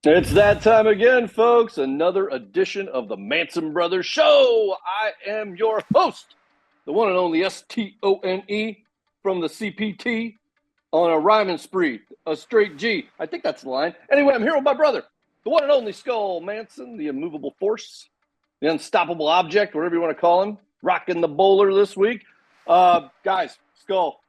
It's that time again, folks. Another edition of the Manson Brothers Show. I am your host, the one and only STONE from the CPT on a rhyming spree, a straight G. I think that's the line. Anyway, I'm here with my brother, the one and only Skull Manson, the immovable force, the unstoppable object, whatever you want to call him, rocking the bowler this week. Guys, Skull,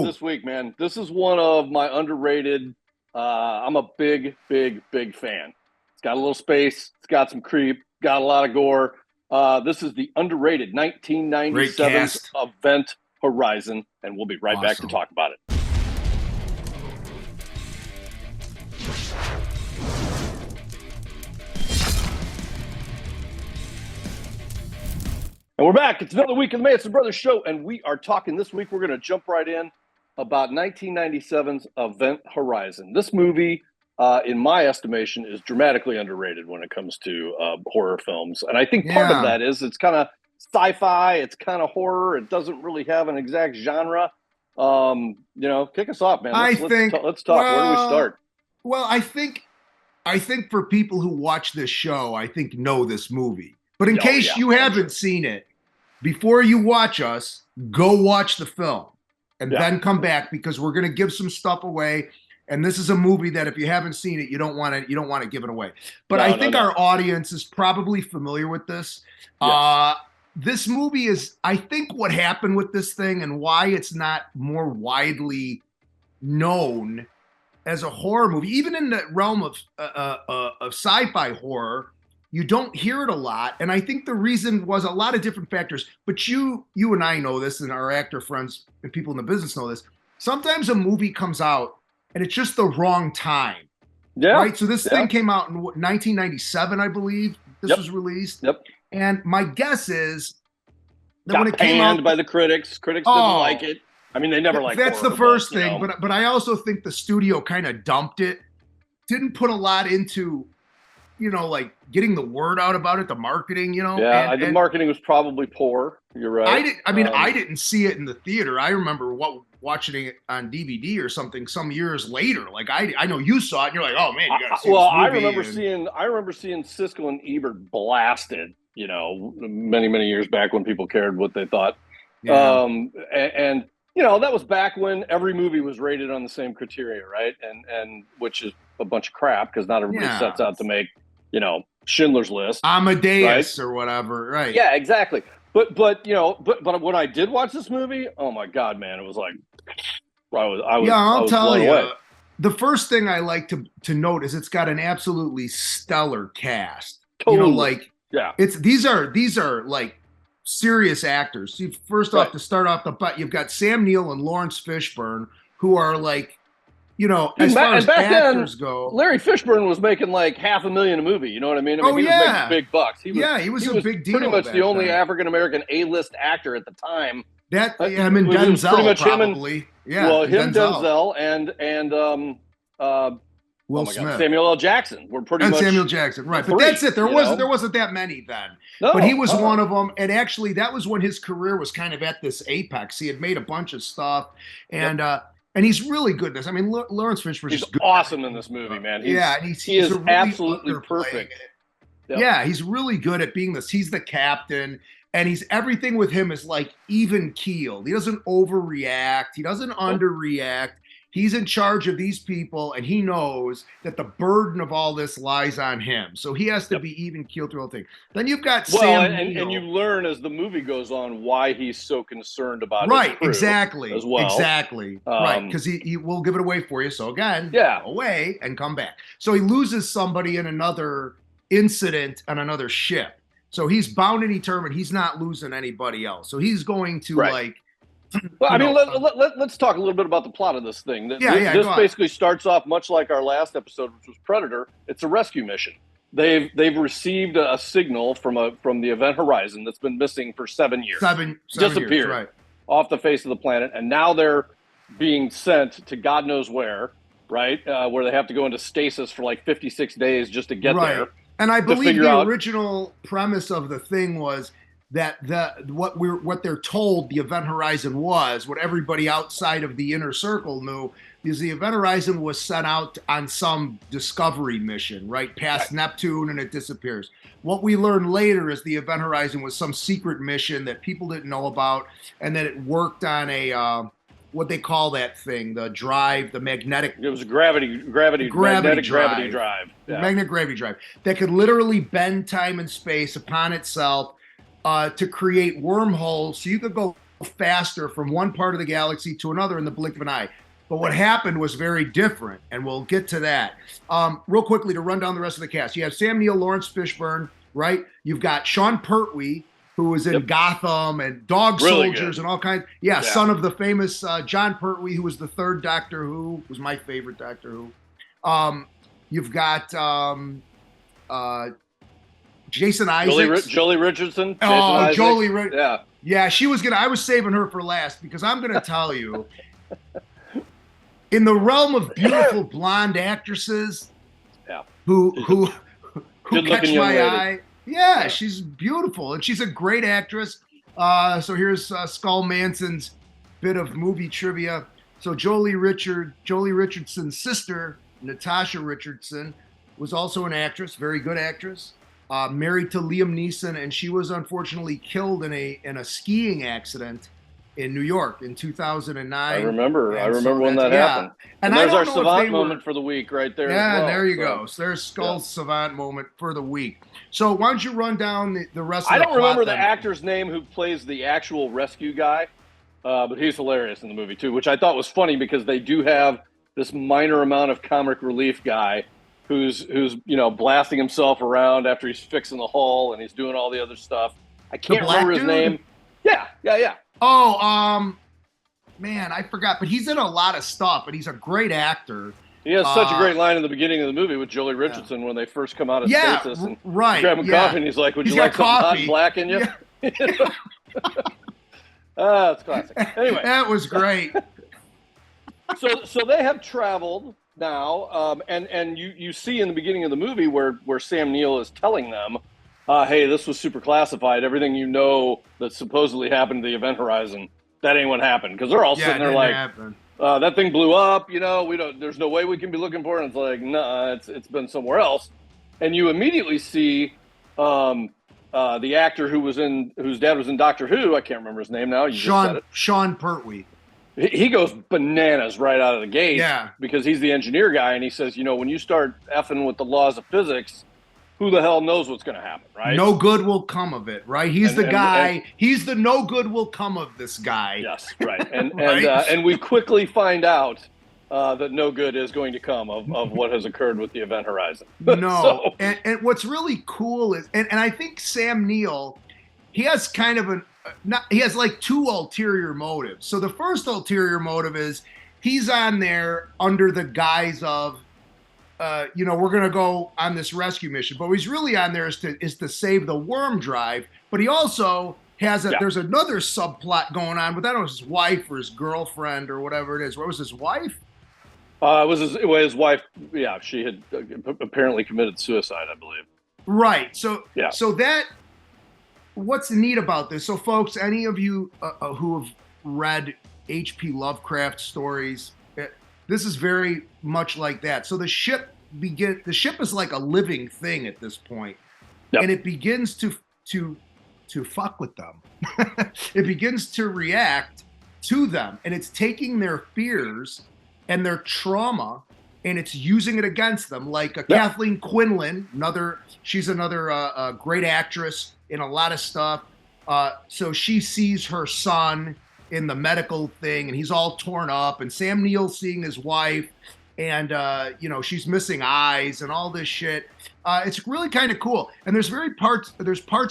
this week, man, this is one of my underrated. I'm a big fan. It's got a little space. It's got some creep. Got a lot of gore. This is the underrated 1997 Event Horizon, and we'll be right back to talk about it. And we're back. It's another week of the Manson Brothers Show, and we are talking this week. We're going to jump right in about 1997's Event Horizon. This movie, in my estimation, is dramatically underrated when it comes to horror films. And I think part of that is it's kind of sci-fi, it's kind of horror, it doesn't really have an exact genre. Kick us off, man. Let's talk. Where do we start? Well, I think for people who watch this show, I think know this movie. But in case you haven't seen it, before you watch us, go watch the film. And then come back, because we're going to give some stuff away. And this is a movie that if you haven't seen it, you don't want to give it away. But I think our audience is probably familiar with this. Yes. This movie is, I think, what happened with this thing and why it's not more widely known as a horror movie, even in the realm of sci-fi horror. You don't hear it a lot, and I think the reason was a lot of different factors. But you and I know this, and our actor friends and people in the business know this. Sometimes a movie comes out, and it's just the wrong time. Yeah. Right? So this thing came out in 1997, I believe. This was released. Yep. And my guess is that when it came out by the critics didn't like it. I mean, they never liked it. That's the first thing. But I also think the studio kind of dumped it. Didn't put a lot into, like getting the word out about it, the marketing, Yeah, the marketing was probably poor. You're right. I didn't see it in the theater. I remember watching it on DVD or something some years later. Like I know you saw it and you're like, oh man, you gotta see this movie. I remember seeing Siskel and Ebert blasted, many years back when people cared what they thought. Yeah. And that was back when every movie was rated on the same criteria, right? And which is a bunch of crap, because not everybody sets out to make, Schindler's List, Amadeus, right? Or whatever, right? Yeah, exactly. But when I did watch this movie, oh my God, man, it was like I'll tell you. The first thing I like to note is it's got an absolutely stellar cast. Totally. These are like serious actors. See, first off, to start off the butt, you've got Sam Neill and Lawrence Fishburne, who are like, as far as actors go, Larry Fishburne was making like $500,000 a movie. You know what I mean? He was making big bucks. He was a big deal. Pretty much the only African American A-list actor at the time. Him and Denzel, probably. Denzel, and Will Smith, Samuel L. Jackson were pretty much. Samuel Jackson, right? But that's it. There wasn't that many then. No, but he was one of them, and actually, that was when his career was kind of at this apex. He had made a bunch of stuff, and. And he's really good in this. I mean, Lawrence Fishburne is awesome in this movie, man. He is really absolutely perfect. Yep. Yeah, he's really good at being this. He's the captain, and everything with him is like even keeled. He doesn't overreact. He doesn't underreact. He's in charge of these people, and he knows that the burden of all this lies on him. So he has to be even keeled through the whole thing. Then you've got Sam Neill. And you learn as the movie goes on why he's so concerned about his crew exactly as well. Exactly. Right, because he will give it away for you. So again, go away and come back. So he loses somebody in another incident on another ship. So he's bound and determined he's not losing anybody else. So he's going to Well, I mean, let's talk a little bit about the plot of this thing. This basically starts off much like our last episode, which was Predator. It's a rescue mission. They've received a signal from the Event Horizon that's been missing for 7 years. Disappeared years, off the face of the planet, and now they're being sent to God knows where, right? Where they have to go into stasis for like 56 days just to get there. And I believe the original premise of the thing was that what they're told the event horizon was, what everybody outside of the inner circle knew, is the event horizon was sent out on some discovery mission, right, past Neptune, and it disappears. What we learned later is the event horizon was some secret mission that people didn't know about, and that it worked on a what they call that thing, the drive, the magnetic. It was magnetic gravity drive. Yeah. Magnetic gravity drive that could literally bend time and space upon itself to create wormholes so you could go faster from one part of the galaxy to another in the blink of an eye. But what happened was very different, and we'll get to that. Real quickly, to run down the rest of the cast. You have Sam Neill, Lawrence Fishburne, right? You've got Sean Pertwee, who was in Gotham and Dog Soldiers and all kinds. Yeah, son of the famous John Pertwee, who was the third Doctor Who, was my favorite Doctor Who. You've got Jason Isaacs. Jolie Richardson. Yeah, she was I was saving her for last, because I'm gonna tell you, in the realm of beautiful blonde actresses, who catch my eye. Yeah, she's beautiful, and she's a great actress. So here's Skull Manson's bit of movie trivia. So Jolie Richardson's sister, Natasha Richardson, was also an actress, very good actress. Married to Liam Neeson, and she was unfortunately killed in a skiing accident in New York in 2009. I remember when that happened. And there's our savant moment for the week right there. Yeah, there you go. So there's Skull's savant moment for the week. So why don't you run down the rest of the plot? I don't remember the actor's name who plays the actual rescue guy, but he's hilarious in the movie too, which I thought was funny because they do have this minor amount of comic relief guy who's blasting himself around after he's fixing the hull and he's doing all the other stuff. I can't remember his name. Yeah. Oh, man, I forgot. But he's in a lot of stuff, and he's a great actor. He has such a great line in the beginning of the movie with Jolie Richardson when they first come out of stasis. And grab him coffee, and he's like, would you like something hot and black in you? Yeah. It's classic. Anyway. That was great. So they have traveled now, and you see in the beginning of the movie where Sam Neill is telling them, hey, this was super classified. Everything that supposedly happened to the event horizon, that ain't what happened. Because they're all sitting there like, that thing blew up. There's no way we can be looking for it. And it's like, nah, it's been somewhere else. And you immediately see the actor whose dad was in Doctor Who. I can't remember his name now. Sean Pertwee. He goes bananas right out of the gate. Yeah. Because he's the engineer guy, and he says, when you start effing with the laws of physics, who the hell knows what's going to happen, right? No good will come of it, right? He's the guy. He's the no good will come of this guy. Yes, right. And and we quickly find out that no good is going to come of what has occurred with the event horizon. No. And what's really cool is, and I think Sam Neill, he has kind of he has like two ulterior motives. So the first ulterior motive is he's on there under the guise of, we're going to go on this rescue mission, but he's really on there is to save the worm drive. But he also has there's another subplot going on, but that was his wife or his girlfriend or whatever it is. What was his wife? It was his wife. Yeah, she had apparently committed suicide, I believe. Right. So what's neat about this? So, folks, any of you who have read H.P. Lovecraft stories, this is very much like that. So the ship is like a living thing at this point, and it begins to fuck with them. It begins to react to them, and it's taking their fears and their trauma, and it's using it against them. Like Kathleen Quinlan, she's another great actress in a lot of stuff. So she sees her son in the medical thing, and he's all torn up, and Sam Neill seeing his wife, and she's missing eyes and all this shit. It's really kind of cool. And there's parts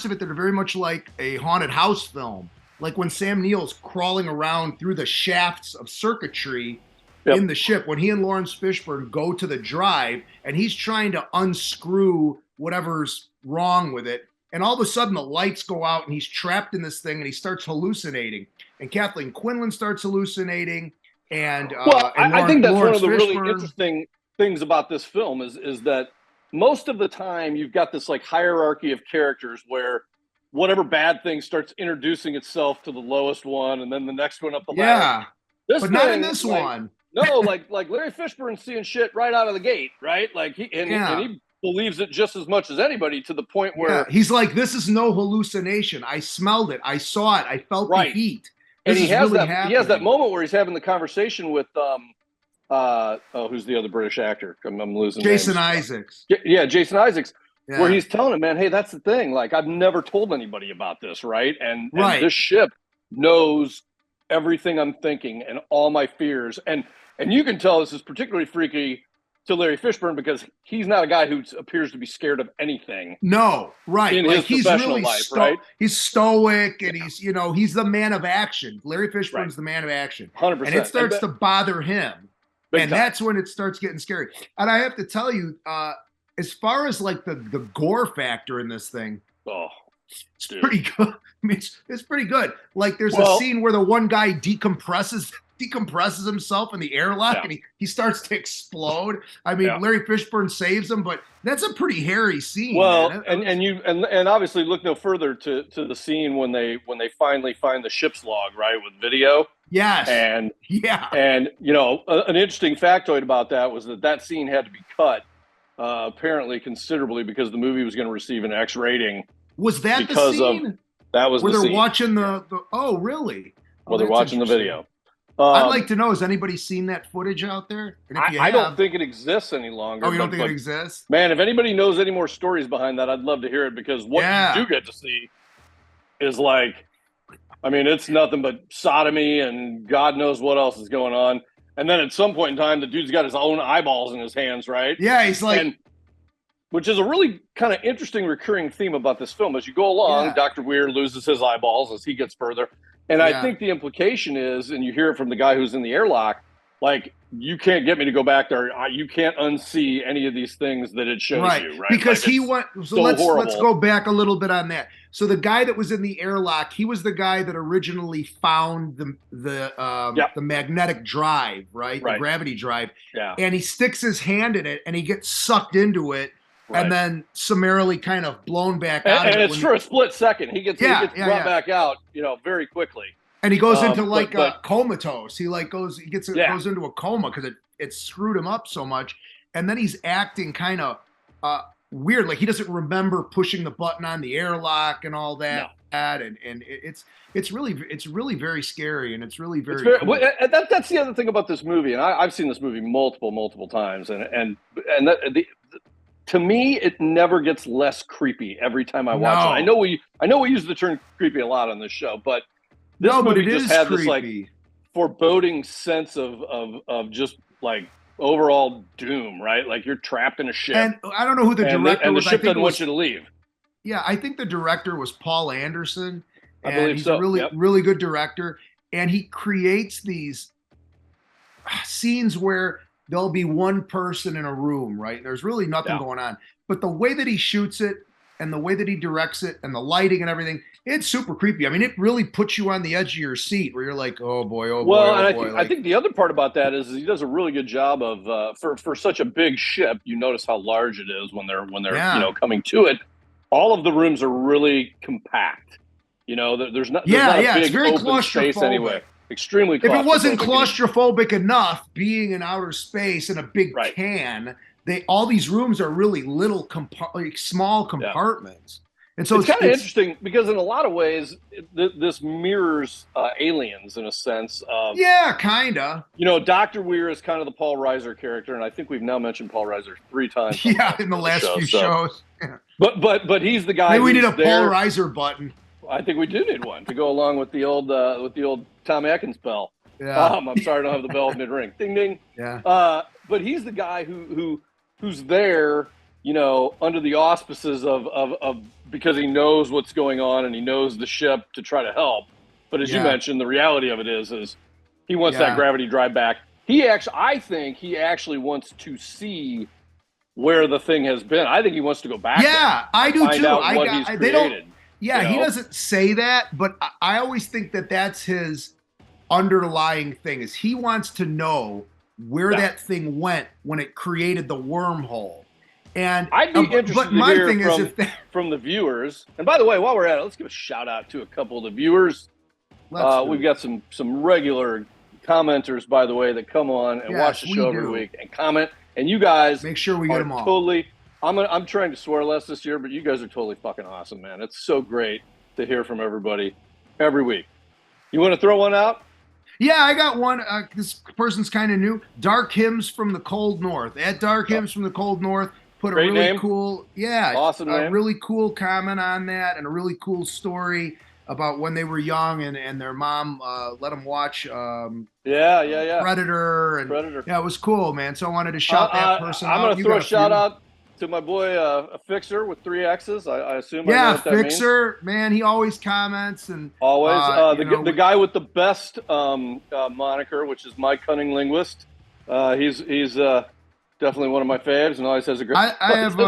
of it that are very much like a haunted house film, like when Sam Neill's crawling around through the shafts of circuitry in the ship, when he and Lawrence Fishburne go to the drive, and he's trying to unscrew whatever's wrong with it, and all of a sudden the lights go out, and he's trapped in this thing, and he starts hallucinating. And Kathleen Quinlan starts hallucinating. And I think that's one of the really interesting things about this film is that most of the time you've got this like hierarchy of characters where whatever bad thing starts introducing itself to the lowest one, and then the next one up the ladder. Yeah, This but thing, not in this like, one. No, like Larry Fishburne's seeing shit right out of the gate, right? Like he believes it just as much as anybody, to the point where he's like, this is no hallucination. I smelled it. I saw it. I felt the heat. And he has that moment where he's having the conversation with who's the other British actor? I'm losing Jason names. Isaacs. Yeah, Jason Isaacs. Yeah. Where he's telling him, man, hey, that's the thing. Like, I've never told anybody about this, right? And this ship knows everything I'm thinking and all my fears. And you can tell this is particularly freaky to Larry Fishburne, because he's not a guy who appears to be scared of anything. No, right. In his professional really life, right? He's stoic, and he's the man of action. Larry Fishburne's the man of action. 100%. And it starts to bother him. And that's when it starts getting scary. And I have to tell you, as far as like the gore factor in this thing, it's pretty good. I mean, it's pretty good. Like, there's a scene where the one guy decompresses himself in the airlock, and he starts to explode. I mean, Larry Fishburne saves him, but that's a pretty hairy scene. Well, and obviously look no further to the scene when they finally find the ship's log, right, with video. Yes. And you know, an interesting factoid about that was that scene had to be cut apparently considerably, because the movie was going to receive an X rating. Was that the scene? That was where the they're scene. watching the oh, really? Well, they're watching the video. I'd like to know, has anybody seen that footage out there? And if you I don't think it exists any longer. Oh, you don't think it exists? Man, if anybody knows any more stories behind that, I'd love to hear it, because what you do get to see is, like, I mean, it's nothing but sodomy and God knows what else is going on. And then at some point in time, the dude's got his own eyeballs in his hands, right? Yeah, he's like... which is a really kind of interesting recurring theme about this film. As you go along, Dr. Weir loses his eyeballs as he gets further. And I think the implication is, and you hear it from the guy who's in the airlock, like, you can't get me to go back there. You can't unsee any of these things that it shows you, right? Because like, let's go back a little bit on that. So the guy that was in the airlock, he was the guy that originally found the magnetic drive, right? The gravity drive. Yeah. And he sticks his hand in it, and he gets sucked into it. Right. And then summarily kind of blown back out. And it's for a split second. He gets brought back out, you know, very quickly. And he goes into like a comatose. He like goes into a coma because it screwed him up so much. And then he's acting kind of weird, like he doesn't remember pushing the button on the airlock and all that. No. And it's really very scary, and it's really very cool. That's the other thing about this movie. And I've seen this movie multiple times, and to me, it never gets less creepy every time I watch it. I know we use the term creepy a lot on this show, but this movie just had this like foreboding sense of just like overall doom, right? Like you're trapped in a ship. And I don't know who the director was. And the ship doesn't want you to leave. Yeah, I think the director was Paul Anderson. I believe he's so. a really good director. And he creates these scenes where there'll be one person in a room, right? And there's really nothing going on. But the way that he shoots it and the way that he directs it and the lighting and everything, it's super creepy. I mean, it really puts you on the edge of your seat where you're like, oh boy, oh boy, oh boy. I think the other part about that is he does a really good job of, for such a big ship, you notice how large it is when they're coming to it. All of the rooms are really compact. You know, there's not a big it's very open space anyway. Extremely claustrophobic. If it wasn't claustrophobic enough, being in outer space in a big can, all these rooms are really little, small compartments. And so it's kind of interesting because in a lot of ways, this mirrors Aliens in a sense. Kind of. You know, Dr. Weir is kind of the Paul Reiser character, and I think we've now mentioned Paul Reiser 3 times. In the last few shows. Yeah. But he's the guy. Maybe we need a Paul Reiser button. I think we do need one to go along with the old Tom Atkins bell. Yeah. I'm sorry I don't have the bell mid ring. Ding ding. Yeah. But he's the guy who's there, you know, under the auspices of because he knows what's going on and he knows the ship to try to help. But as you mentioned, the reality of it is he wants that gravity drive back. I think he actually wants to see where the thing has been. I think he wants to go back. Yeah, I do too. He's created. Yeah, he doesn't say that, but I always think that that's his underlying thing is he wants to know where that thing went when it created the wormhole. And I'd be interested but to my hear thing is from the viewers. And by the way, while we're at it, let's give a shout out to a couple of the viewers. We've got some regular commenters, by the way, that come on and watch the show every week and comment. And you guys make sure we get them all. Totally. I'm trying to swear less this year, but you guys are totally fucking awesome, man. It's so great to hear from everybody every week. You want to throw one out? Yeah, I got one. This person's kind of new. Dark Hymns from the Cold North. At Dark Hymns from the Cold North, put Great a really name. cool, awesome a name. really cool comment on that, and a really cool story about when they were young and their mom let them watch Predator. And Predator. Yeah, it was cool, man. So I wanted to shout that person out. I'm going to throw a shout out to my boy, a Fixer with 3 X's. I assume. I know what that Fixer, means. Man, he always comments and always the guy with the best moniker, which is My Cunning Linguist. He's definitely one of my faves, and always has a great. I have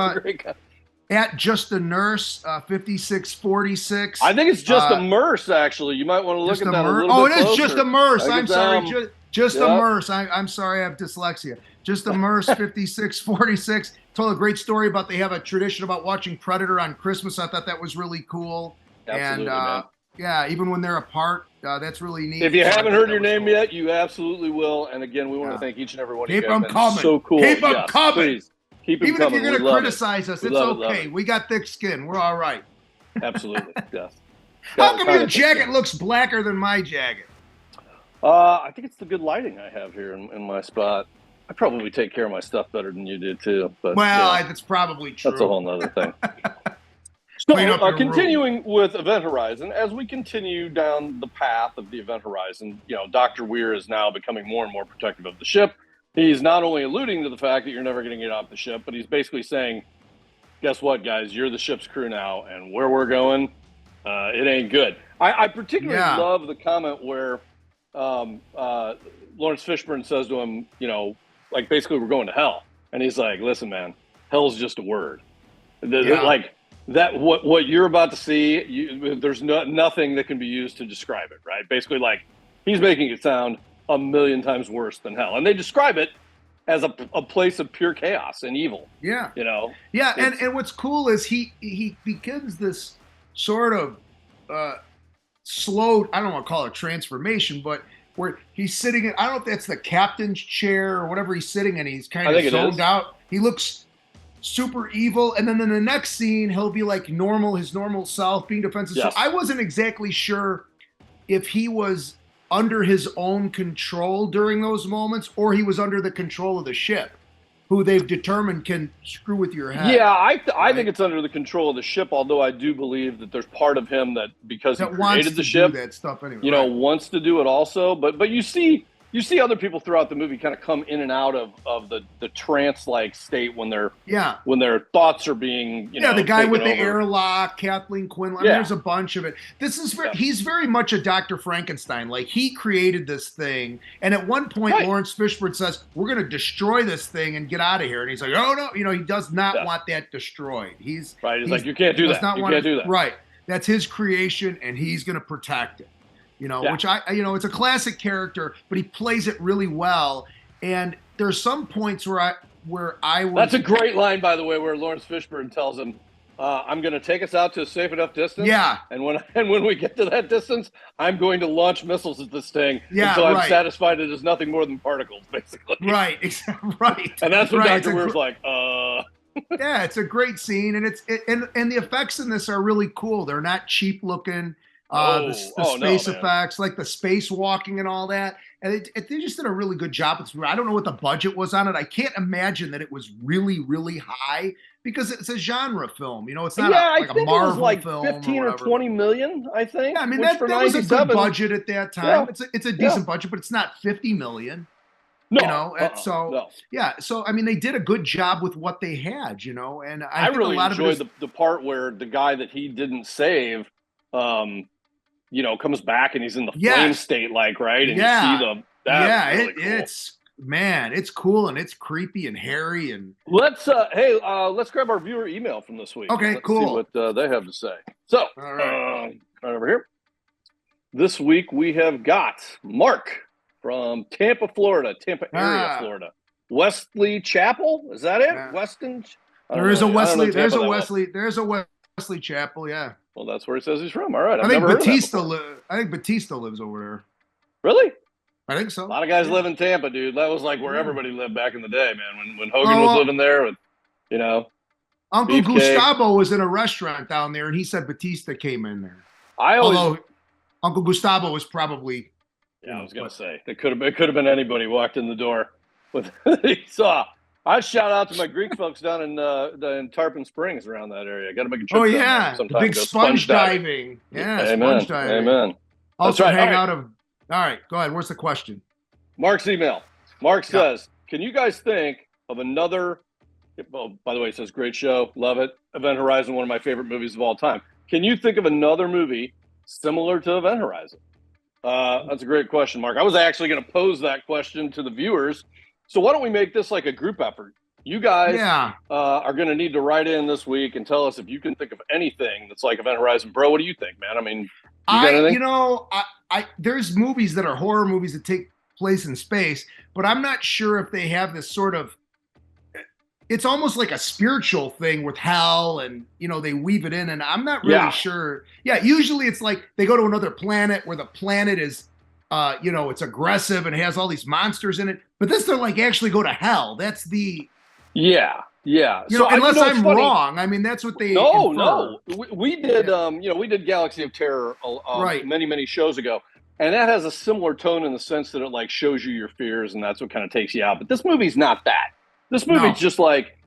at Just a Nurse 5646. I think it's just a Merce. Actually, you might want to look at that a little bit closer. It is just a Merce. I'm sorry, just yep. a Merce. I'm sorry, I have dyslexia. Just a Merce 5646. Told a great story about they have a tradition about watching Predator on Christmas. I thought that was really cool. Absolutely, man. Yeah, even when they're apart, that's really neat. If you haven't heard your name yet, you absolutely will. And again, we want to thank each and every one of you. Keep them coming. So cool. Keep them coming. Please. Keep them even coming. If you're going to criticize us, it's okay. We got thick skin. We're all right. Absolutely. Yes. How come your jacket looks blacker than my jacket? I think it's the good lighting I have here in my spot. I probably take care of my stuff better than you do too. But that's probably true. That's a whole nother thing. So, continuing with Event Horizon, as we continue down the path of the Event Horizon, Dr. Weir is now becoming more and more protective of the ship. He's not only alluding to the fact that you're never going to get off the ship, but he's basically saying, guess what, guys? You're the ship's crew now, and where we're going, it ain't good. I particularly love the comment where Lawrence Fishburne says to him, like basically we're going to hell. And he's like, listen, man, hell's just a word. Like that, what you're about to see, there's nothing that can be used to describe it, right? Basically, like he's making it sound a million times worse than hell. And they describe it as a place of pure chaos and evil. Yeah. Yeah, and what's cool is he begins this sort of slow, I don't want to call it transformation, but where he's sitting in, I don't know if that's the captain's chair or whatever he's sitting in, he's kind of zoned out. He looks super evil, and then in the next scene he'll be like his normal self, being defensive. Yes. So I wasn't exactly sure if he was under his own control during those moments, or he was under the control of the ship, who they've determined can screw with your head. Yeah, I think it's under the control of the ship, although I do believe that there's part of him that, because he created the ship, that stuff anyway, wants to do it also. But you see other people throughout the movie kind of come in and out of the trance-like state when their thoughts are being, the guy with the airlock, Kathleen Quinlan. There's a bunch of it. He's very much a Dr. Frankenstein. Like, he created this thing, and at one point Lawrence Fishburne says, we're going to destroy this thing and get out of here. And he's like, oh no, he does not want that destroyed. He's like, you can't do that. You can't do that. Right. That's his creation, and he's going to protect it. Which it's a classic character, but he plays it really well. And there's some points where I was. That's a great line, by the way, where Lawrence Fishburne tells him, I'm going to take us out to a safe enough distance. Yeah. And when we get to that distance, I'm going to launch missiles at this thing until I'm satisfied it is nothing more than particles, basically. Right. Right. And that's what Dr. Weir's like, Yeah, it's a great scene, and and the effects in this are really cool. They're not cheap looking. The space effects, like the spacewalking and all that. And they just did a really good job. I don't know what the budget was on it. I can't imagine that it was really, really high, because it's a genre film. It's not a Marvel it was like film. 15 or 20 million, I think. Yeah, I mean, that was a good budget at that time. Yeah. It's a decent budget, but it's not 50 million. No. So I mean, they did a good job with what they had, and I think really a lot enjoyed the part where the guy that he didn't save comes back and he's in the flame state, right? And you see it's cool, and it's creepy and hairy. And let's grab our viewer email from this week. Okay, let's cool. See what they have to say. So, right over here. This week we have got Mark from Tampa area, Florida. Wesley Chapel, is that it? Weston. There is a Wesley. There's a Wesley Chapel. Yeah. Well, that's where he says he's from. All right. I think Batista lives over there. Really? I think so. A lot of guys live in Tampa, dude. That was like where everybody lived back in the day, man. When Hogan was living there with, Uncle Gustavo was in a restaurant down there, and he said Batista came in there. Although Uncle Gustavo was probably. Yeah, I was gonna say it could have been anybody walked in the door with he saw. I'd shout out to my Greek folks down in Tarpon Springs around that area. Got to make a trip. Oh yeah, the big sponge diving. Yeah, Amen. Sponge diving. Amen. Also hang out of. All right, go ahead. What's the question? Mark's email. Mark says, "Can you guys think of another?" Well, by the way, it says great show, love it. Event Horizon, one of my favorite movies of all time. Can you think of another movie similar to Event Horizon? That's a great question, Mark. I was actually going to pose that question to the viewers. So why don't we make this like a group effort? You guys are going to need to write in this week and tell us if you can think of anything that's like Event Horizon. Bro, what do you think, man? I mean, there's movies that are horror movies that take place in space, but I'm not sure if they have this sort of, it's almost like a spiritual thing with hell and, they weave it in, and I'm not really sure. Yeah, usually it's like they go to another planet where the planet is, it's aggressive and has all these monsters in it, but this they're like actually go to hell. That's the... Yeah. So unless I'm wrong, I mean, that's what they infer. No. We did, we did Galaxy of Terror many, many shows ago. And that has a similar tone in the sense that it like shows you your fears and that's what kind of takes you out. But this movie's not that. This movie's just like,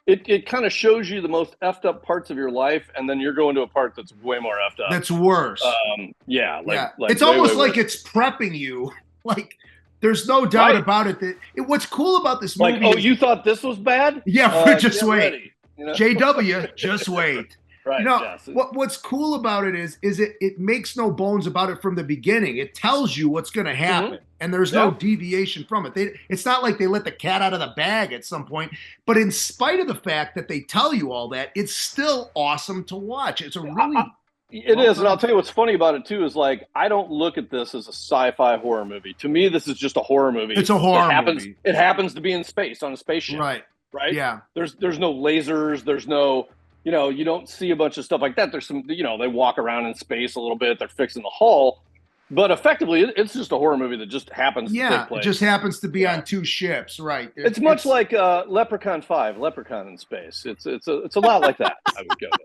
it kind of shows you the most effed up parts of your life, and then you're going to a part that's way more effed up. That's worse. Like it's almost like it's prepping you. Like, there's no doubt about it. What's cool about this movie? Like, you thought this was bad? Yeah, just wait. JW, just wait. Right. What's cool about it is it makes no bones about it from the beginning. It tells you what's going to happen, and there's no deviation from it. It's not like they let the cat out of the bag at some point. But in spite of the fact that they tell you all that, it's still awesome to watch. It's a really It is, and I'll tell you what's funny about it too is like I don't look at this as a sci-fi horror movie. To me, this is just a horror movie. It's a horror movie. It happens to be in space on a spaceship. Right. Yeah. There's no lasers. There's no, you don't see a bunch of stuff like that. There's some, they walk around in space a little bit. They're fixing the hull, but effectively, it's just a horror movie that just happens to take place. It just happens to be on two ships. Right. It's much like Leprechaun 5, Leprechaun in Space. It's a lot like that. I would go with.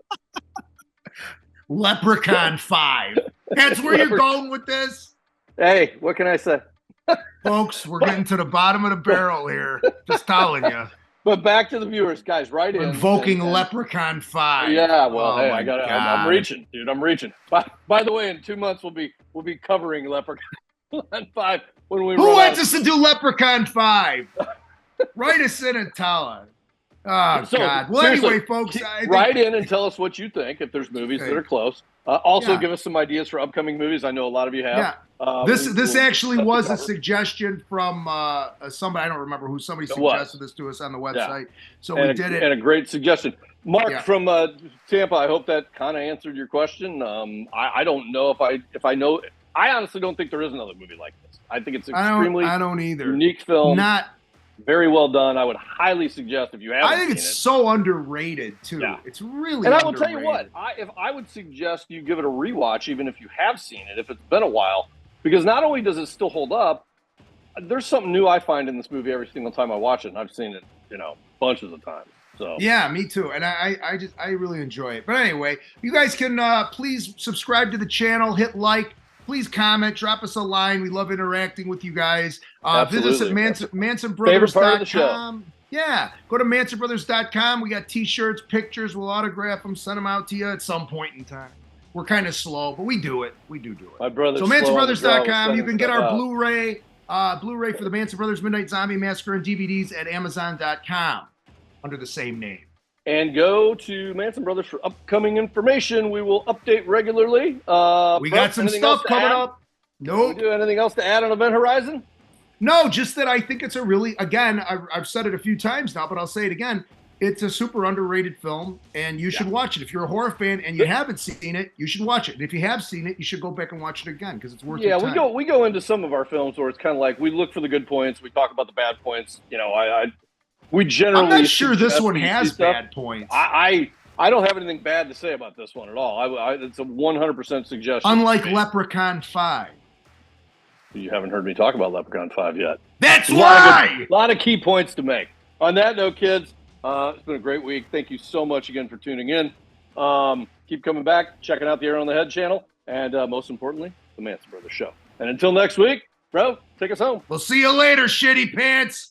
Leprechaun 5. That's where you're going with this? Hey, what can I say? Folks, we're getting to the bottom of the barrel here. Just telling you. But back to the viewers, guys, right in. Invoking Leprechaun 5. Yeah, well, hey, I'm reaching, dude. I'm reaching. By the way, in 2 months we'll be covering Leprechaun 5 when we Who wants us to do Leprechaun 5? Write us in and tell us. Oh, God. Well, anyway, folks. Write in and tell us what you think, if there's movies that are close. Also, give us some ideas for upcoming movies. I know a lot of you have. Yeah. This actually was a suggestion from somebody. I don't remember who. Somebody suggested this to us on the website. So we did it. And a great suggestion. Mark from Tampa, I hope that kind of answered your question. I don't know if I know. I honestly don't think there is another movie like this. I think it's extremely I don't either. Unique film. Very well done. I would highly suggest if you haven't seen it. I think it's so underrated too. Yeah. It's really And I will tell you what, I would suggest you give it a rewatch even if you have seen it, if it's been a while, because not only does it still hold up, there's something new I find in this movie every single time I watch it, and I've seen it, bunches of times. So yeah, me too. And I really enjoy it. But anyway, you guys can please subscribe to the channel, hit like. Please comment, drop us a line. We love interacting with you guys. Visit us at MansonBrothers.com. Yeah, go to MansonBrothers.com. We got T-shirts, pictures. We'll autograph them, send them out to you at some point in time. We're kind of slow, but we do it. We do it. My brother. So MansonBrothers.com. You can get our Blu-ray for the Manson Brothers Midnight Zombie Massacre and DVDs at Amazon.com under the same name. And go to Manson Brothers for upcoming information. We will update regularly. We got some stuff coming up. Nope. Do anything else to add on Event Horizon? No, just that I think it's a really, again, I've said it a few times now, but I'll say it again. It's a super underrated film, and you should watch it. If you're a horror fan and you haven't seen it, you should watch it. And if you have seen it, you should go back and watch it again because it's worth your time. Yeah, we go into some of our films where it's kind of like we look for the good points, we talk about the bad points. We generally. I'm not sure this one has bad points. I don't have anything bad to say about this one at all. It's a 100% suggestion. Unlike Leprechaun 5. You haven't heard me talk about Leprechaun 5 yet. That's why! A lot of key points to make. On that note, kids, it's been a great week. Thank you so much again for tuning in. Keep coming back, checking out the Air on the Head channel, and most importantly, the Manson Brothers Show. And until next week, bro, take us home. We'll see you later, shitty pants.